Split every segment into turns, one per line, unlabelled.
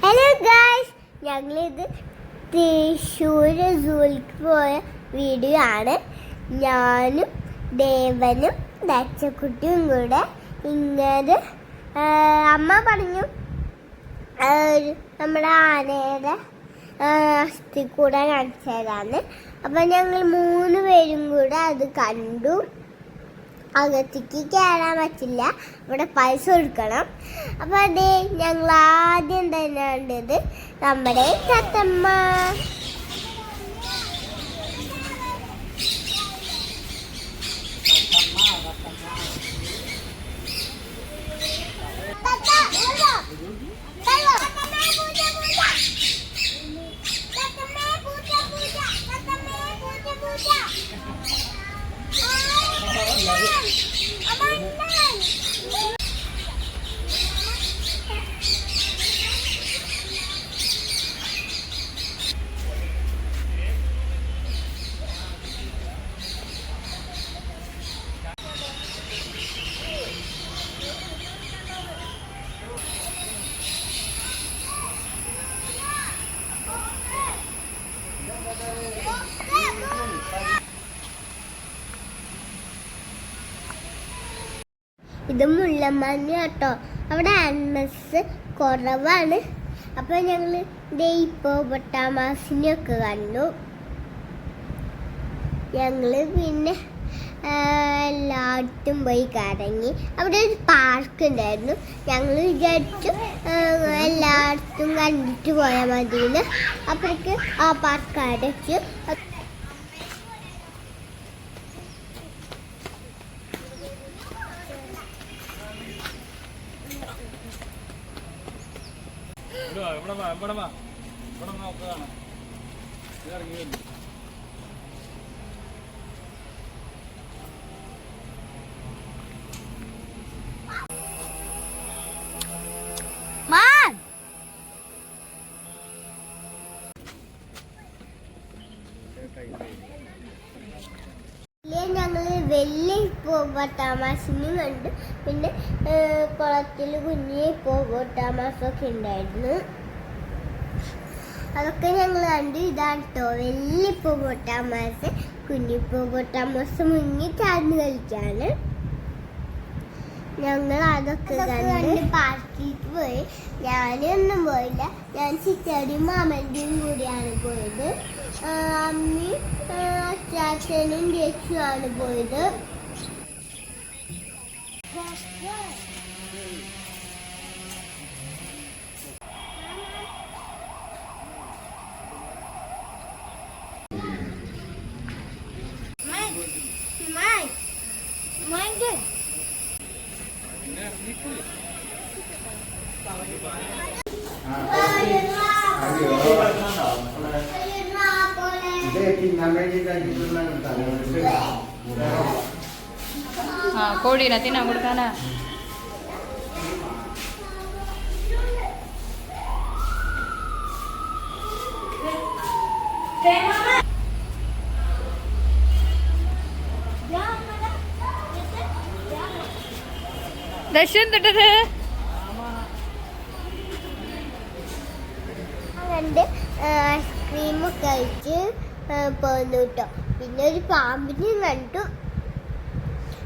Hello guys, ഞങ്ങളിത് തൃശ്ശൂർ സൂയിലേക്ക് പോയ video ആണ്. ഞാനും ദേവനും ദച്ചക്കുട്ടിയും കൂടെ ഇങ്ങനെ അമ്മ പറഞ്ഞു നമ്മുടെ ആനയുടെ അസ്ഥി കൂടെ കാണിച്ചു തരാന്ന്. അപ്പം ഞങ്ങൾ 3 പേരും കൂടെ അത് കണ്ടു. അകത്തേക്ക് കയറാൻ പറ്റില്ല, ഇവിടെ പൈസ കൊടുക്കണം. അപ്പം അതേ ഞങ്ങൾ ആദ്യം തന്നെ കണ്ടത് നമ്മുടെ തത്തമ്മ. ഇത് മുള്ളമ്മഞ്ഞ കേട്ടോ, അവിടെ ആനിമൽസ് കുറവാണ്. അപ്പം ഞങ്ങൾ ഹിപ്പോപ്പൊട്ടാമസിനെയൊക്കെ കണ്ടു. ഞങ്ങൾ പിന്നെ എല്ലായിടത്തും പോയി കറങ്ങി. അവിടെ ഒരു പാർക്ക് ഉണ്ടായിരുന്നു. ഞങ്ങൾ വിചാരിച്ചു എല്ലായിടത്തും കണ്ടിട്ട് പോയാൽ മതിയെന്ന്. അപ്പോഴേക്ക് ആ പാർക്ക് അടച്ചു. ഞങ്ങള് വലിയ ഹിപ്പോപ്പൊട്ടാമസിനും കണ്ടു. പിന്നെ കുളത്തിൽ കുഞ്ഞി ഹിപ്പോപ്പൊട്ടാമസൊക്കെ ഉണ്ടായിരുന്നു. അതൊക്കെ ഞങ്ങൾ കണ്ടു. ഇതാണ് കേട്ടോ വലിയ ഹിപ്പോപ്പൊട്ടാമസ്. കുഞ്ഞി ഹിപ്പോപ്പൊട്ടാമസ് മുങ്ങി ചാടുന്ന കളിക്കാണ്. ഞങ്ങൾ അതൊക്കെ കണ്ട് പാർക്കിലേക്ക് പോയി. ഞാനൊന്നും പോയില്ല, ഞാൻ ചിറ്റടിയും മാമൻ്റെയും കൂടിയാണ് പോയത്. അമ്മയും അച്ചാച്ചനും ചേച്ചിയുമാണ് പോയത്.
കോഴീനെ തിന്നാൻ കൊടുക്കാനാ. ദശന്തട്ടത്
കണ്ട് ഐസ്ക്രീമൊക്കെ കഴിച്ച് പോന്നു കേട്ടോ. പിന്നെ ഒരു പാമ്പിനെയും കണ്ടു.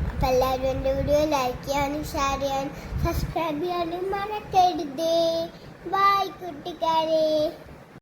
അപ്പം എല്ലാവരും എൻ്റെ വീഡിയോ ലൈക്ക് ചെയ്യാനും ഷെയർ ചെയ്യാനും സബ്സ്ക്രൈബ് ചെയ്യാനും മറക്കരുതേ. ബൈ കുട്ടിക്കാരെ.